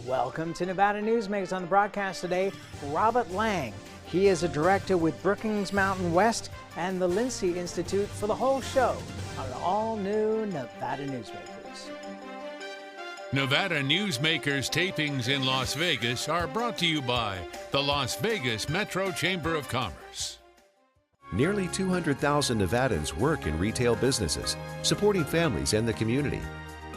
Welcome to Nevada Newsmakers. On the broadcast today, Robert Lang. He is a director with Brookings Mountain West and the Lincy Institute for the whole show on an all-new Nevada Newsmakers. Nevada Newsmakers tapings in Las Vegas are brought to you by the Las Vegas Metro Chamber of Commerce. Nearly 200,000 Nevadans work in retail businesses, supporting families and the community.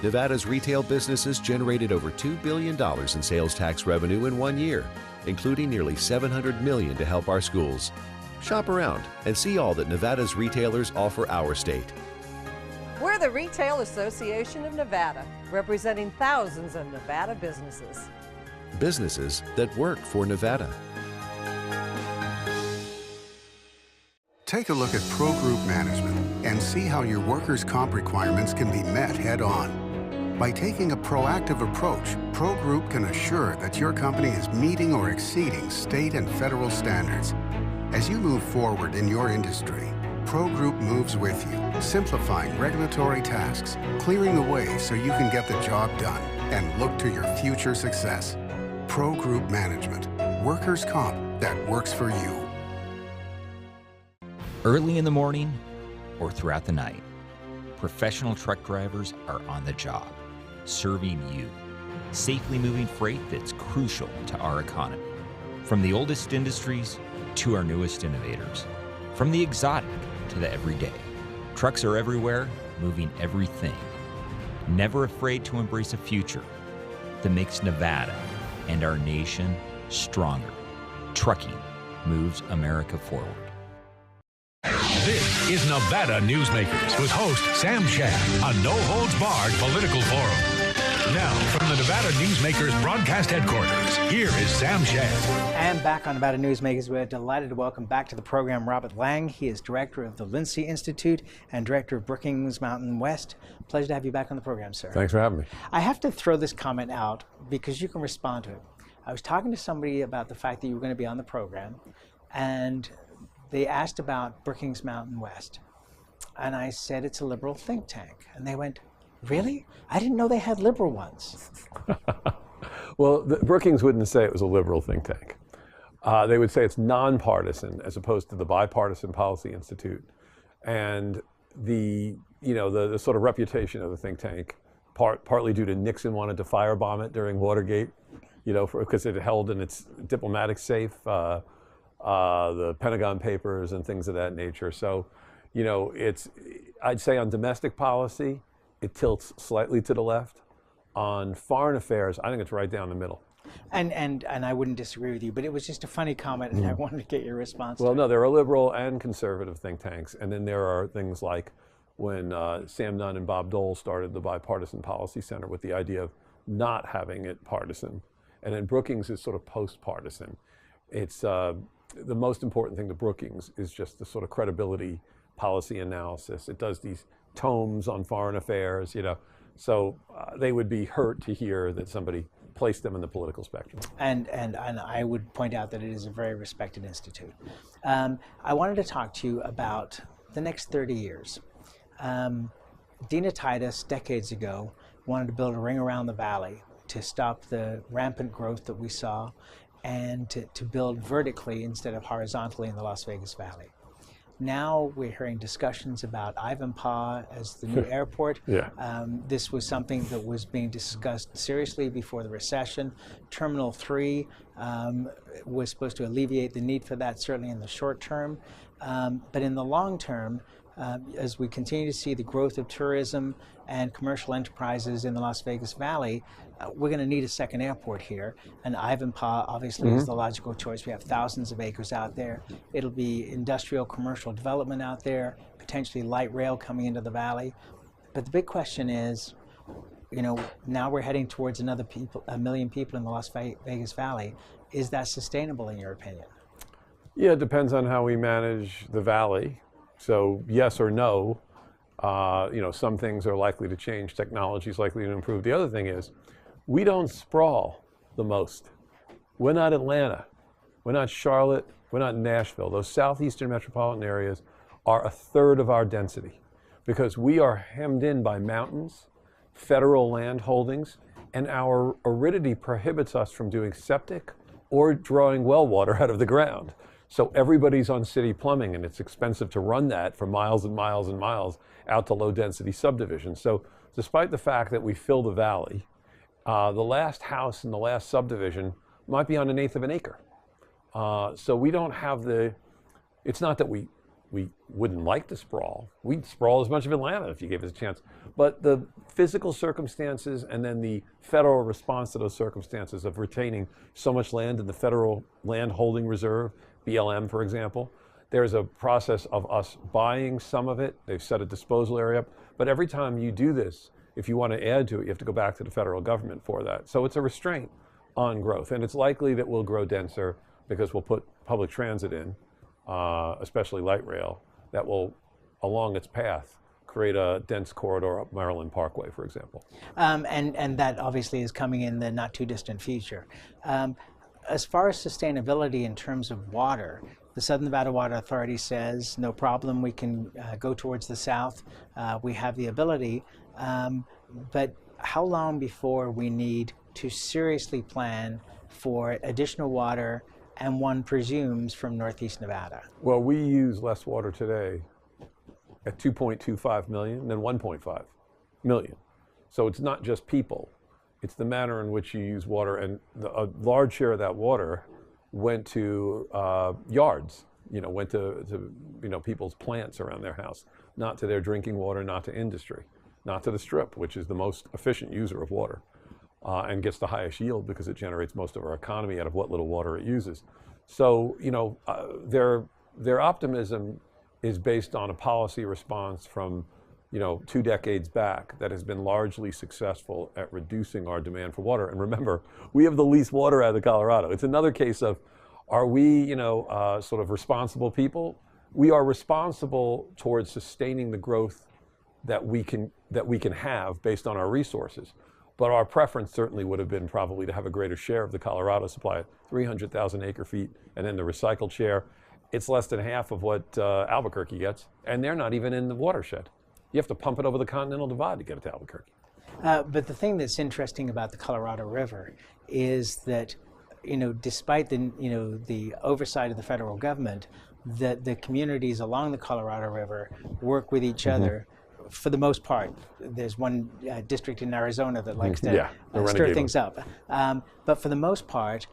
Nevada's retail businesses generated over $2 billion in sales tax revenue in 1 year, including nearly $700 million to help our schools. Shop around and see all that Nevada's retailers offer our state. We're the Retail Association of Nevada, representing thousands of Nevada businesses. Businesses that work for Nevada. Take a look at Pro Group Management and see how your workers' comp requirements can be met head-on. By taking a proactive approach, Pro Group can assure that your company is meeting or exceeding state and federal standards. As you move forward in your industry, Pro Group moves with you, simplifying regulatory tasks, clearing the way so you can get the job done and look to your future success. Pro Group Management, workers' comp that works for you. Early in the morning or throughout the night, professional truck drivers are on the job, serving you, safely moving freight that's crucial to our economy. From the oldest industries to our newest innovators, from the exotic to the everyday, trucks are everywhere, moving everything. Never afraid to embrace a future that makes Nevada and our nation stronger. Trucking moves America forward. This is Nevada Newsmakers with host Sam Shad, a no-holds-barred political forum. Now, from the Nevada Newsmakers broadcast headquarters, here is Sam Shad. And back on Nevada Newsmakers, we're delighted to welcome back to the program Robert Lang. He is director of the Lincy Institute and director of Brookings Mountain West. Pleasure to have you back on the program, sir. Thanks for having me. I have to throw this comment out because you can respond to it. I was talking to somebody about the fact that you were going to be on the program, and they asked about Brookings Mountain West. And I said, it's a liberal think tank. And they went, really? I didn't know they had liberal ones. Well, Brookings wouldn't say it was a liberal think tank. They would say it's nonpartisan as opposed to the Bipartisan Policy Institute. And the sort of reputation of the think tank, partly due to Nixon wanted to firebomb it during Watergate, because it held in its diplomatic safe the Pentagon Papers and things of that nature. So, I'd say on domestic policy, it tilts slightly to the left. On foreign affairs, I think it's right down the middle. And I wouldn't disagree with you, but it was just a funny comment, and I wanted to get your response. Well, no, there are liberal and conservative think tanks, and then there are things like when Sam Nunn and Bob Dole started the Bipartisan Policy Center with the idea of not having it partisan, and then Brookings is sort of post-partisan. It's the most important thing to Brookings is just the sort of credibility policy analysis. It does these tomes on foreign affairs, so they would be hurt to hear that somebody placed them in the political spectrum. And I would point out that it is a very respected institute. I wanted to talk to you about the next 30 years. Dina Titus, decades ago, wanted to build a ring around the valley to stop the rampant growth that we saw and to build vertically instead of horizontally in the Las Vegas Valley. Now we're hearing discussions about Ivanpah as the new airport. Yeah. This was something that was being discussed seriously before the recession. Terminal 3 was supposed to alleviate the need for that, certainly in the short term. But in the long term, as we continue to see the growth of tourism and commercial enterprises in the Las Vegas Valley, we're going to need a second airport here. And Ivanpah obviously is the logical choice. We have thousands of acres out there. It'll be industrial commercial development out there, potentially light rail coming into the valley. But the big question is, now we're heading towards another 1 million people in the Las Vegas Valley. Is that sustainable in your opinion? Yeah, it depends on how we manage the valley. So yes or no, some things are likely to change, technology is likely to improve. The other thing is, we don't sprawl the most. We're not Atlanta, we're not Charlotte, we're not Nashville. Those southeastern metropolitan areas are a third of our density because we are hemmed in by mountains, federal land holdings, and our aridity prohibits us from doing septic or drawing well water out of the ground. So everybody's on city plumbing, and it's expensive to run that for miles and miles and miles out to low density subdivisions. So despite the fact that we fill the valley, the last house in the last subdivision might be on 1/8 of an acre. So we don't have it's not that we wouldn't like to sprawl. We'd sprawl as much of Atlanta if you gave us a chance. But the physical circumstances and then the federal response to those circumstances of retaining so much land in the Federal Land Holding Reserve, BLM, for example, there's a process of us buying some of it. They've set a disposal area up. But every time you do this, if you want to add to it, you have to go back to the federal government for that. So it's a restraint on growth. And it's likely that we'll grow denser because we'll put public transit in, especially light rail, that will, along its path, create a dense corridor up Maryland Parkway, for example. And that obviously is coming in the not too distant future. As far as sustainability in terms of water, the Southern Nevada Water Authority says, no problem, we can go towards the south. We have the ability. But how long before we need to seriously plan for additional water, and one presumes from Northeast Nevada? Well, we use less water today at 2.25 million than 1.5 million. So it's not just people, it's the manner in which you use water. And a large share of that water went to yards, went to people's plants around their house, not to their drinking water, not to industry, not to the Strip, which is the most efficient user of water. And gets the highest yield because it generates most of our economy out of what little water it uses. So, their optimism is based on a policy response from, 2 decades back that has been largely successful at reducing our demand for water. And remember, we have the least water out of Colorado. It's another case of, are we, sort of responsible people? We are responsible towards sustaining the growth that we can have based on our resources. But our preference certainly would have been probably to have a greater share of the Colorado supply, 300,000 acre feet, and then the recycled share. It's less than half of what Albuquerque gets, and they're not even in the watershed. You have to pump it over the Continental Divide to get it to Albuquerque. But the thing that's interesting about the Colorado River is that, despite the oversight of the federal government, that the communities along the Colorado River work with each other. For the most part. There's one district in Arizona that likes to stir things up. But for the most part,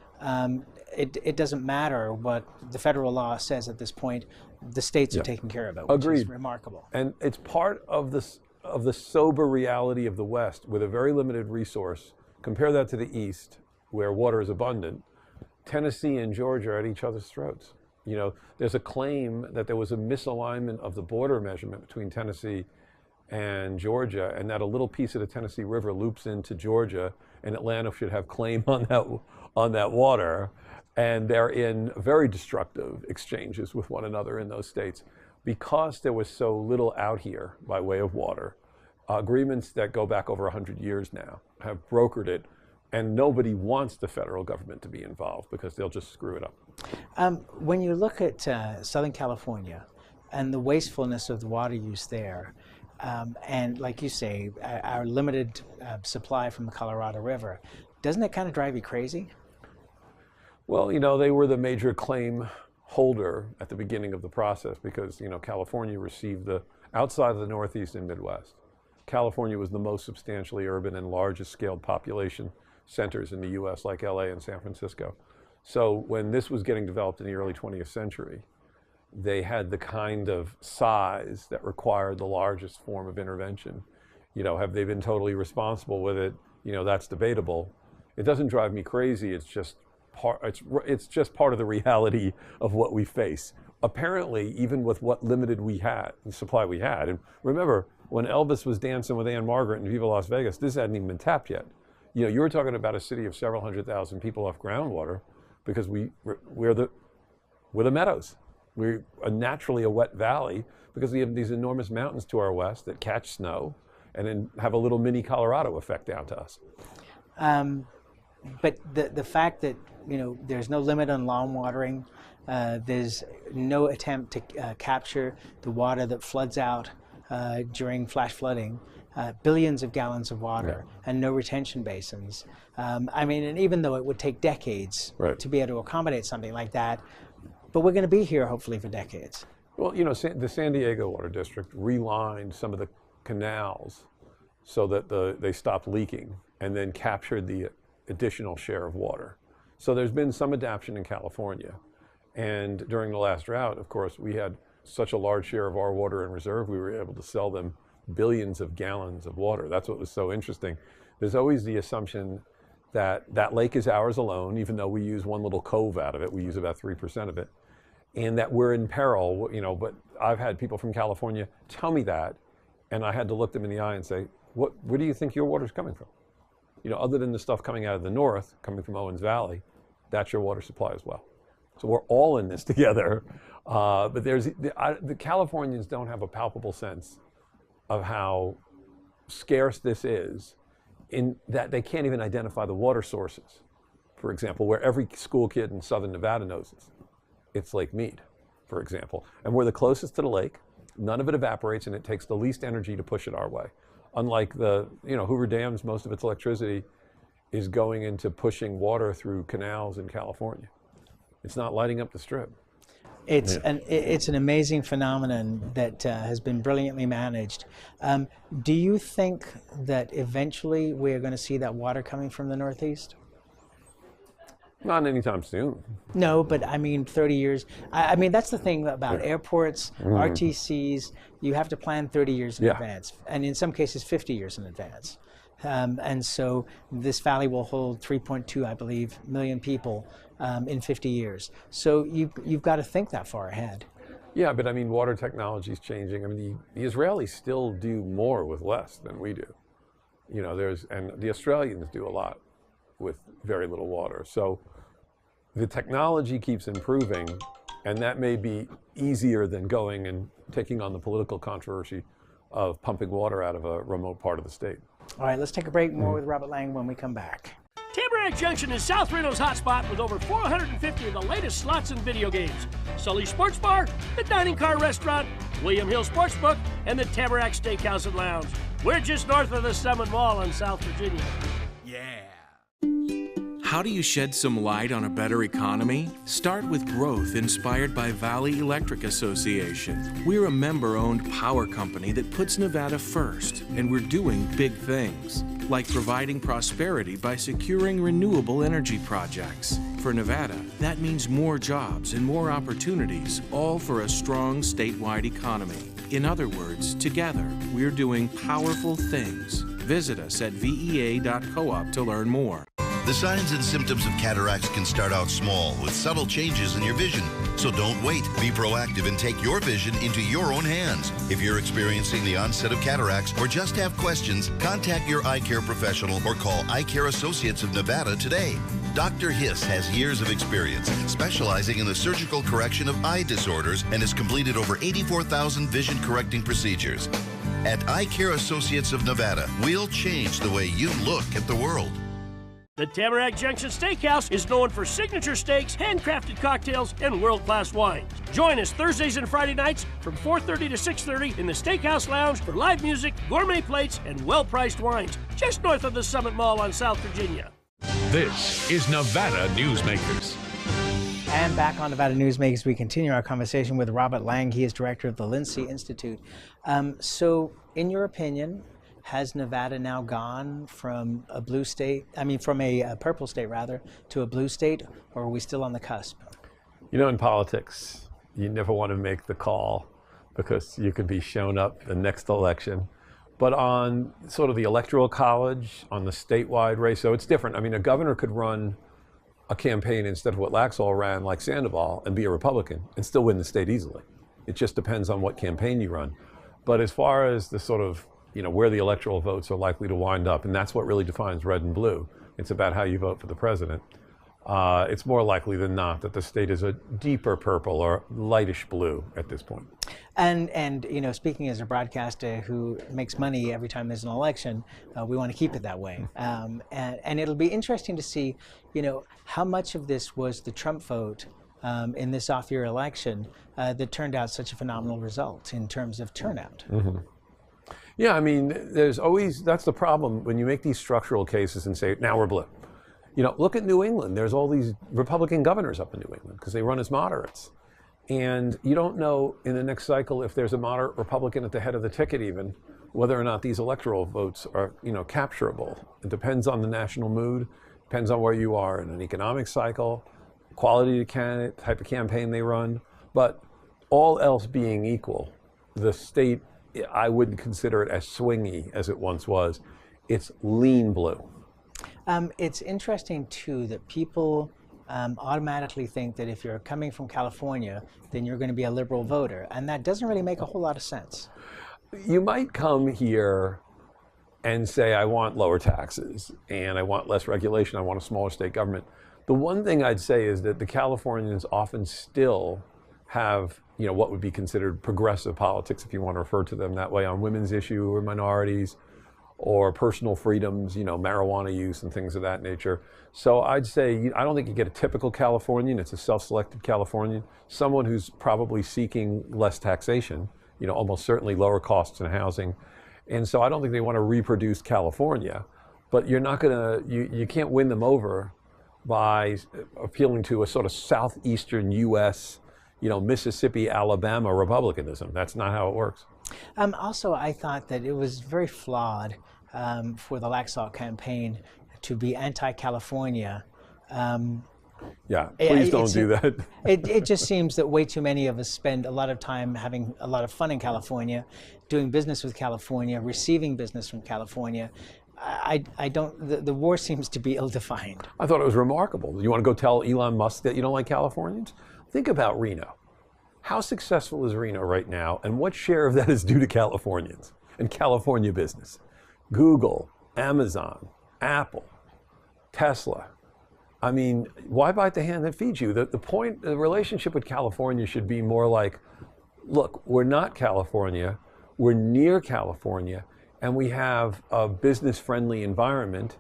it doesn't matter what the federal law says at this point. The states are taking care of it, which is remarkable. And it's part of the sober reality of the West with a very limited resource. Compare that to the East, where water is abundant. Tennessee and Georgia are at each other's throats. There's a claim that there was a misalignment of the border measurement between Tennessee and Georgia, and that a little piece of the Tennessee River loops into Georgia, and Atlanta should have claim on that water. And they're in very destructive exchanges with one another in those states. Because there was so little out here by way of water, agreements that go back over 100 years now have brokered it, and nobody wants the federal government to be involved because they'll just screw it up. When you look at Southern California and the wastefulness of the water use there, and like you say, our limited supply from the Colorado River, doesn't it kind of drive you crazy? Well, they were the major claim holder at the beginning of the process because, California received outside of the Northeast and Midwest, California was the most substantially urban and largest scaled population centers in the US, like LA and San Francisco. So when this was getting developed in the early 20th century, they had the kind of size that required the largest form of intervention. Have they been totally responsible with it? That's debatable. It doesn't drive me crazy. It's just part of the reality of what we face. Apparently, even with what limited supply we had, and remember, when Elvis was dancing with Ann Margaret in Viva Las Vegas, this hadn't even been tapped yet. You were talking about a city of several 100,000 people off groundwater because we're the meadows. We're naturally a wet valley because we have these enormous mountains to our west that catch snow and then have a little mini Colorado effect down to us. But the fact that there's no limit on lawn watering, there's no attempt to capture the water that floods out during flash flooding, billions of gallons of water and no retention basins. I mean, and even though it would take decades to be able to accommodate something like that, but we're going to be here hopefully for decades. Well, you know, the San Diego Water District relined some of the canals so that they stopped leaking and then captured the additional share of water. So there's been some adaptation in California. And during the last drought, of course, we had such a large share of our water in reserve, we were able to sell them billions of gallons of water. That's what was so interesting. There's always the assumption that that lake is ours alone, even though we use one little cove out of it. We use about 3% of it. And that we're in peril, you know, but I've had people from California tell me that, and I had to look them in the eye and say, where do you think your water's coming from? You know, other than the stuff coming out of the north, coming from Owens Valley, that's your water supply as well. So we're all in this together. But the Californians don't have a palpable sense of how scarce this is, in that they can't even identify the water sources. For example, where every school kid in southern Nevada knows this. It's Lake Mead, for example. And we're the closest to the lake. None of it evaporates, and it takes the least energy to push it our way. Unlike Hoover Dams, most of its electricity is going into pushing water through canals in California. It's not lighting up the Strip. It's an amazing phenomenon that has been brilliantly managed. Do you think that eventually we're going to see that water coming from the Northeast? Not anytime soon. No, but I mean 30 years. I mean, that's the thing about airports, RTCs. You have to plan 30 years in advance, and in some cases 50 years in advance. And so this valley will hold 3.2, I believe, million people in 50 years. So you've got to think that far ahead. Yeah, but I mean, water technology is changing. I mean, the Israelis still do more with less than we do. You know, and the Australians do a lot with very little water. So the technology keeps improving, and that may be easier than going and taking on the political controversy of pumping water out of a remote part of the state. All right, let's take a break. More with Robert Lang when we come back. Tamarack Junction is South Reno's hotspot with over 450 of the latest slots and video games. Sully Sports Bar, the Dining Car Restaurant, William Hill Sportsbook, and the Tamarack Steakhouse and Lounge. We're just north of the Summit Mall in South Virginia. Yeah. How do you shed some light on a better economy? Start with growth inspired by Valley Electric Association. We're a member-owned power company that puts Nevada first, and we're doing big things, like providing prosperity by securing renewable energy projects. For Nevada, that means more jobs and more opportunities, all for a strong statewide economy. In other words, together, we're doing powerful things. Visit us at vea.coop to learn more. The signs and symptoms of cataracts can start out small with subtle changes in your vision. So don't wait. Be proactive and take your vision into your own hands. If you're experiencing the onset of cataracts or just have questions, contact your eye care professional or call Eye Care Associates of Nevada today. Dr. Hiss has years of experience specializing in the surgical correction of eye disorders and has completed over 84,000 vision correcting procedures. At Eye Care Associates of Nevada, we'll change the way you look at the world. The Tamarack Junction Steakhouse is known for signature steaks, handcrafted cocktails, and world-class wines. Join us Thursdays and Friday nights from 4:30 to 6:30 in the Steakhouse Lounge for live music, gourmet plates, and well-priced wines, just north of the Summit Mall on South Virginia. This is Nevada Newsmakers. And back on Nevada Newsmakers, we continue our conversation with Robert Lang. He is director of the Lincy Institute. So, in your opinion, has Nevada now gone from a blue state, from a purple state rather, to a blue state, or are we still on the cusp? You know, in politics, you never want to make the call because you could be shown up the next election. But on sort of the electoral college, on the statewide race, so it's different. I mean, a governor could run a campaign instead of what Laxall ran, like Sandoval, and be a Republican and still win the state easily. It just depends on what campaign you run. But as far as the sort of, where the electoral votes are likely to wind up, and that's what really defines red and blue. It's about how you vote for the president. It's more likely than not that the state is a deeper purple or lightish blue at this point. And speaking as a broadcaster who makes money every time there's an election, we want to keep it that way. And it'll be interesting to see, how much of this was the Trump vote in this off-year election that turned out such a phenomenal result in terms of turnout. Mm-hmm. Yeah, I mean, there's always, that's the problem when you make these structural cases and say, now we're blue. You know, look at New England. There's all these Republican governors up in New England because they run as moderates. And you don't know in the next cycle if there's a moderate Republican at the head of the ticket even, whether or not these electoral votes are, you know, capturable. It depends on the national mood, depends on where you are in an economic cycle, quality of candidate, type of campaign they run. But all else being equal, the state, I wouldn't consider it as swingy as it once was. It's lean blue. It's interesting, too, that people automatically think that if you're coming from California, then you're going to be a liberal voter. And that doesn't really make a whole lot of sense. You might come here and say, I want lower taxes and I want less regulation, I want a smaller state government. The one thing I'd say is that the Californians often still have, you know, what would be considered progressive politics, if you want to refer to them that way, on women's issue or minorities or personal freedoms, you know, marijuana use and things of that nature. So I'd say, I don't think you get a typical Californian. It's a self-selected Californian, someone who's probably seeking less taxation, you know, almost certainly lower costs in housing. And so I don't think they want to reproduce California, but you're not going to, you can't win them over by appealing to a sort of southeastern U.S., you know, Mississippi, Alabama Republicanism. That's not how it works. Also, I thought that it was very flawed for the Laxalt campaign to be anti-California. Yeah, please don't do that. It just seems that way too many of us spend a lot of time having a lot of fun in California, doing business with California, receiving business from California. I don't, the war seems to be ill-defined. I thought it was remarkable. You want to go tell Elon Musk that you don't like Californians? Think about Reno. How successful is Reno right now, and what share of that is due to Californians and California business? Google, Amazon, Apple, Tesla. I mean, why bite the hand that feeds you? The point, the relationship with California should be more like, look, we're not California, we're near California, and we have a business-friendly environment,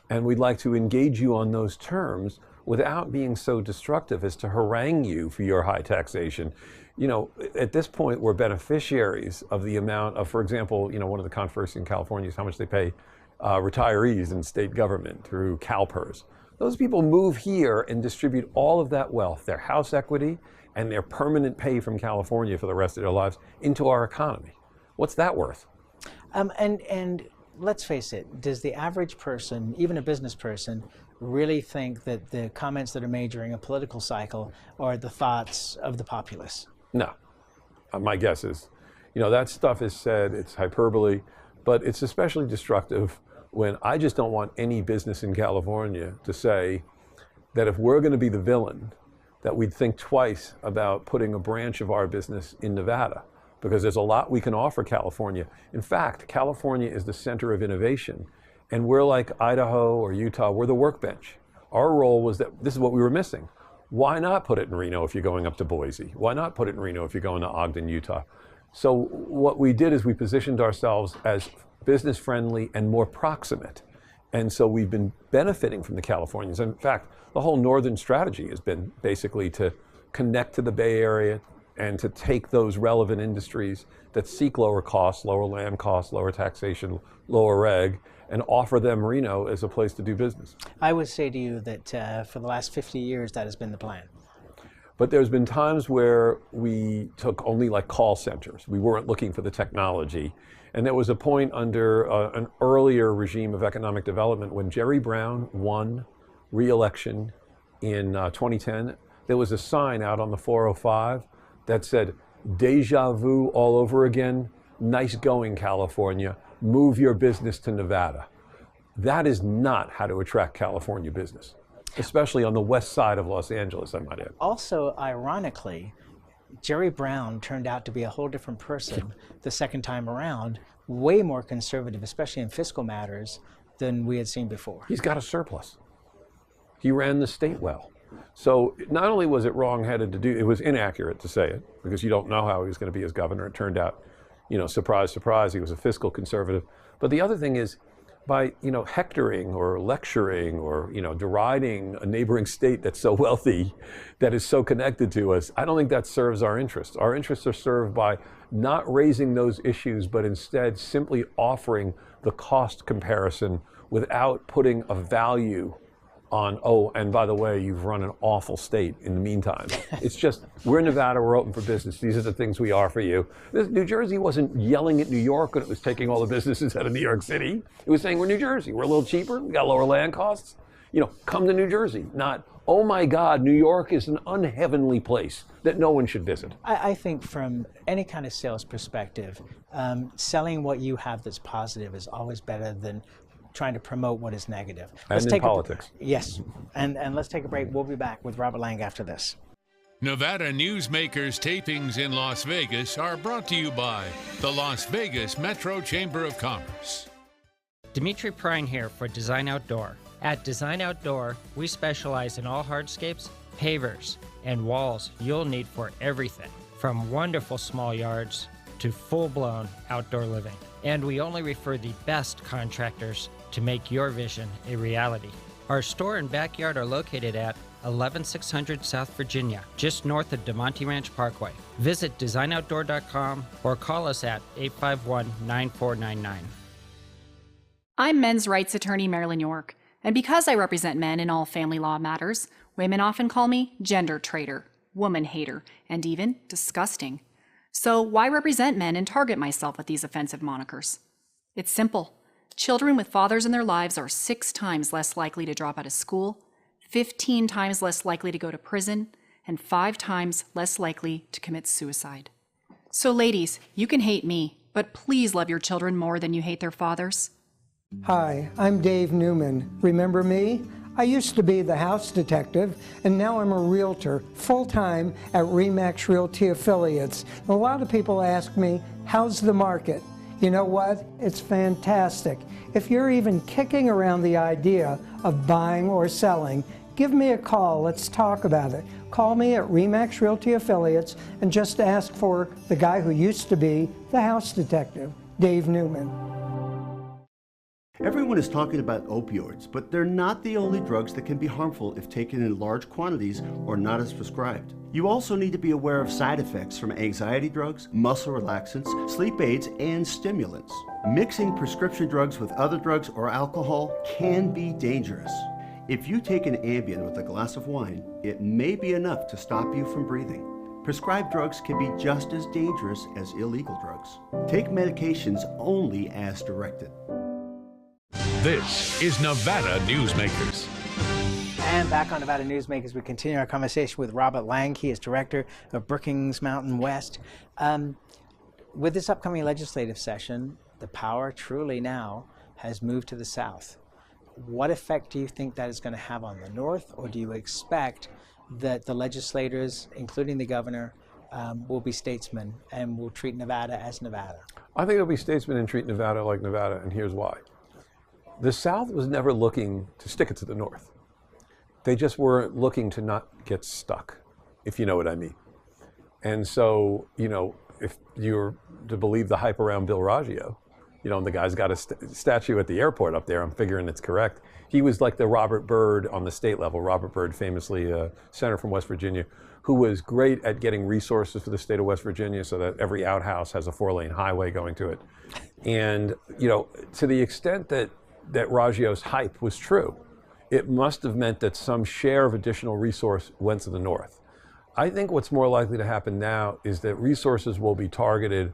and we'd like to engage you on those terms without being so destructive as to harangue you for your high taxation. You know, at this point, we're beneficiaries of the amount of, for example, you know, one of the controversies in California is how much they pay retirees in state government through CalPERS. Those people move here and distribute all of that wealth, their house equity and their permanent pay from California for the rest of their lives, into our economy. What's that worth? And let's face it, does the average person, even a business person, really think that the comments that are made during a political cycle are the thoughts of the populace? No. My guess is, you know, that stuff is said, it's hyperbole, but it's especially destructive when I just don't want any business in California to say that if we're going to be the villain, that we'd think twice about putting a branch of our business in Nevada, because there's a lot we can offer California. In fact, California is the center of innovation, and we're like Idaho or Utah, we're the workbench. Our role was that this is what we were missing. Why not put it in Reno if you're going up to Boise? Why not put it in Reno if you're going to Ogden, Utah? So what we did is we positioned ourselves as business friendly and more proximate. And so we've been benefiting from the Californians. In fact, the whole northern strategy has been basically to connect to the Bay Area and to take those relevant industries that seek lower costs, lower land costs, lower taxation, lower reg, and offer them Reno as a place to do business. I would say to you that for the last 50 years, that has been the plan. But there's been times where we took only like call centers. We weren't looking for the technology. And there was a point under an earlier regime of economic development when Jerry Brown won re-election in 2010. There was a sign out on the 405 that said, "Deja vu all over again. Nice going, California. Move your business to Nevada." That is not how to attract California business, especially on the west side of Los Angeles, I might add. Also, ironically, Jerry Brown turned out to be a whole different person the second time around, way more conservative, especially in fiscal matters, than we had seen before. He's got a surplus. He ran the state well. So not only was it wrong-headed to do, it was inaccurate to say it, because you don't know how he was going to be as governor. It turned out, you know, surprise, surprise, he was a fiscal conservative. But the other thing is, by hectoring or lecturing or deriding a neighboring state that's so wealthy, that is so connected to us, I don't think that serves our interests. Our interests are served by not raising those issues, but instead simply offering the cost comparison without putting a value on, oh, and by the way, you've run an awful state in the meantime. It's just, we're in Nevada, we're open for business. These are the things we offer you. New Jersey wasn't yelling at New York when it was taking all the businesses out of New York City. It was saying, we're New Jersey, we're a little cheaper, we got lower land costs. Come to New Jersey, not, oh my God, New York is an unheavenly place that no one should visit. I think from any kind of sales perspective, selling what you have that's positive is always better than trying to promote what is negative. Let's take politics. Yes, and let's take a break. We'll be back with Robert Lang after this. Nevada Newsmakers tapings in Las Vegas are brought to you by the Las Vegas Metro Chamber of Commerce. Dimitri Prine here for Design Outdoor. At Design Outdoor, we specialize in all hardscapes, pavers, and walls you'll need for everything, from wonderful small yards to full-blown outdoor living. And we only refer the best contractors to make your vision a reality. Our store and backyard are located at 11600 South Virginia, just north of DeMonte Ranch Parkway. Visit designoutdoor.com or call us at 851-9499. I'm men's rights attorney Marilyn York, and because I represent men in all family law matters, women often call me gender traitor, woman hater, and even disgusting. So why represent men and target myself with these offensive monikers? It's simple. Children with fathers in their lives are 6 times less likely to drop out of school, 15 times less likely to go to prison, and 5 times less likely to commit suicide. So ladies, you can hate me, but please love your children more than you hate their fathers. Hi, I'm Dave Newman. Remember me? I used to be the house detective, and now I'm a realtor, full-time at RE/MAX Realty Affiliates. A lot of people ask me, how's the market? You know what? It's fantastic. If you're even kicking around the idea of buying or selling, give me a call. Let's talk about it. Call me at RE/MAX Realty Affiliates and just ask for the guy who used to be the house detective, Dave Newman. Everyone is talking about opioids, but they're not the only drugs that can be harmful if taken in large quantities or not as prescribed. You also need to be aware of side effects from anxiety drugs, muscle relaxants, sleep aids, and stimulants. Mixing prescription drugs with other drugs or alcohol can be dangerous. If you take an Ambien with a glass of wine, it may be enough to stop you from breathing. Prescribed drugs can be just as dangerous as illegal drugs. Take medications only as directed. This is Nevada Newsmakers. And back on Nevada Newsmakers, we continue our conversation with Robert Lang. He is director of Brookings Mountain West. With this upcoming legislative session, the power truly now has moved to the south. What effect do you think that is going to have on the north, or do you expect that the legislators, including the governor, will be statesmen and will treat Nevada as Nevada? I think they'll be statesmen and treat Nevada like Nevada, and here's why. The South was never looking to stick it to the North. They just were looking to not get stuck, if you know what I mean. And so, if you're to believe the hype around Bill Raggio, the guy's got a statue at the airport up there, I'm figuring it's correct. He was like the Robert Byrd on the state level. Robert Byrd, famously a senator from West Virginia, who was great at getting resources for the state of West Virginia so that every outhouse has a 4-lane highway going to it. And, to the extent that Raggio's hype was true, it must have meant that some share of additional resource went to the north. I think what's more likely to happen now is that resources will be targeted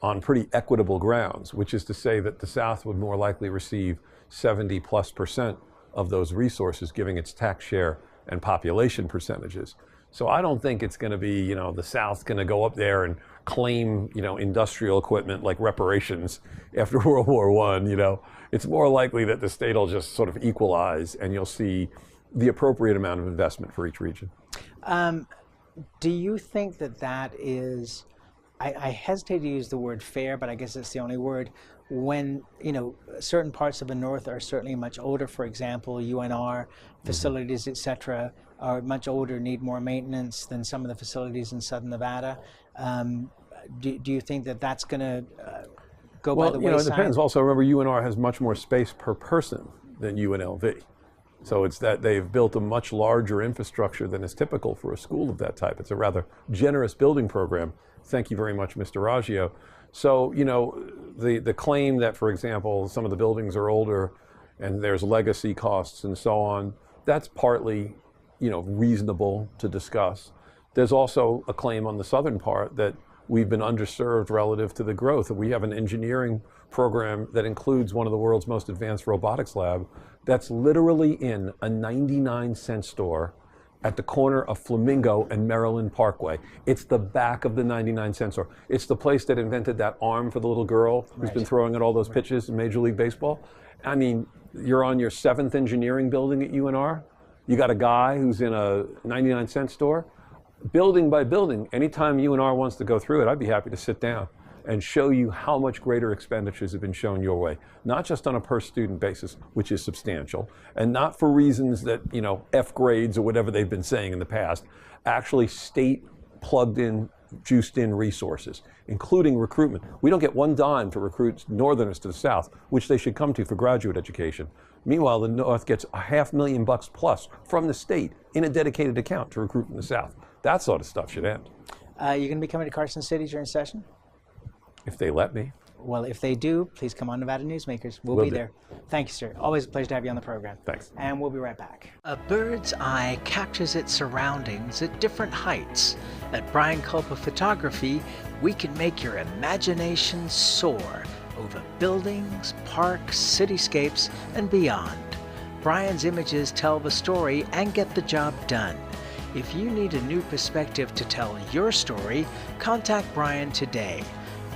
on pretty equitable grounds, which is to say that the South would more likely receive 70+% of those resources, giving its tax share and population percentages. So I don't think it's going to be, the South's going to go up there and claim, industrial equipment like reparations after World War I. It's more likely that the state will just sort of equalize, and you'll see the appropriate amount of investment for each region. Do you think that is, I hesitate to use the word fair, but I guess it's the only word, when certain parts of the north are certainly much older, for example, UNR facilities, etc., are much older, need more maintenance than some of the facilities in southern Nevada. Do you think that that's going to go by the wayside? Well, it depends. Also, remember, UNR has much more space per person than UNLV. So it's that they've built a much larger infrastructure than is typical for a school of that type. It's a rather generous building program. Thank you very much, Mr. Raggio. So, the claim that, for example, some of the buildings are older and there's legacy costs and so on, that's partly, reasonable to discuss. There's also a claim on the southern part that we've been underserved relative to the growth. We have an engineering program that includes one of the world's most advanced robotics lab that's literally in a 99-cent store at the corner of Flamingo and Maryland Parkway. It's the back of the 99-cent store. It's the place that invented that arm for the little girl who's been throwing at all those pitches in Major League Baseball. I mean, you're on your 7th engineering building at UNR. You got a guy who's in a 99-cent store. Building by building, anytime UNR wants to go through it, I'd be happy to sit down and show you how much greater expenditures have been shown your way, not just on a per student basis, which is substantial, and not for reasons that, F grades or whatever they've been saying in the past, actually state plugged in, juiced in resources, including recruitment. We don't get one dime to recruit Northerners to the South, which they should come to for graduate education. Meanwhile, the North gets $500,000 plus from the state in a dedicated account to recruit from the South. That sort of stuff should end. You're going to be coming to Carson City during session? If they let me. Well, if they do, please come on Nevada Newsmakers. We'll be there. Thank you, sir. Always a pleasure to have you on the program. Thanks. And we'll be right back. A bird's eye captures its surroundings at different heights. At Brian Culpa Photography, we can make your imagination soar over buildings, parks, cityscapes, and beyond. Brian's images tell the story and get the job done. If you need a new perspective to tell your story, contact Brian today.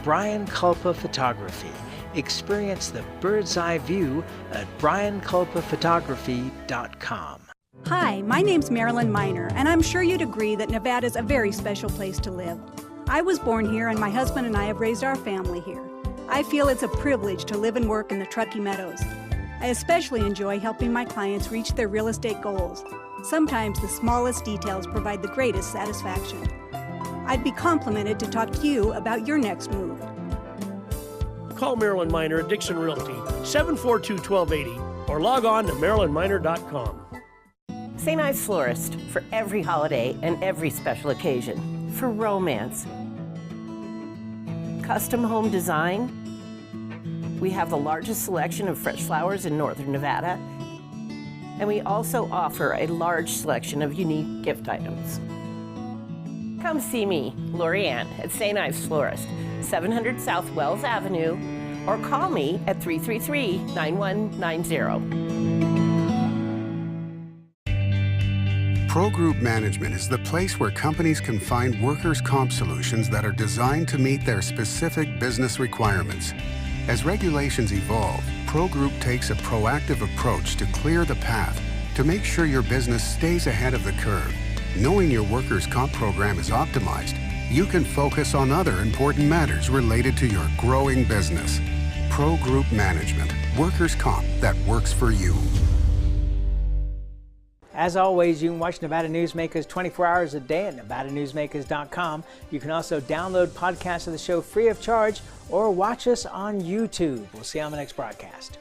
Brian Culpa Photography. Experience the bird's eye view at brianculpaphotography.com. Hi, my name's Marilyn Miner, and I'm sure you'd agree that Nevada's a very special place to live. I was born here, and my husband and I have raised our family here. I feel it's a privilege to live and work in the Truckee Meadows. I especially enjoy helping my clients reach their real estate goals. Sometimes the smallest details provide the greatest satisfaction. I'd be complimented to talk to you about your next move. Call Marilyn Miner at Dixon Realty, 742-1280, or log on to marilynminer.com. St. Ives Florist, for every holiday and every special occasion. For romance. Custom home design. We have the largest selection of fresh flowers in northern Nevada. And we also offer a large selection of unique gift items. Come see me, Lori Ann, at St. Ives Florist, 700 South Wells Avenue, or call me at 333-9190. Pro Group Management is the place where companies can find workers' comp solutions that are designed to meet their specific business requirements. As regulations evolve, Pro Group takes a proactive approach to clear the path to make sure your business stays ahead of the curve. Knowing your workers' comp program is optimized, you can focus on other important matters related to your growing business. Pro Group Management, workers' comp that works for you. As always, you can watch Nevada Newsmakers 24 hours a day at nevadanewsmakers.com. You can also download podcasts of the show free of charge or watch us on YouTube. We'll see you on the next broadcast.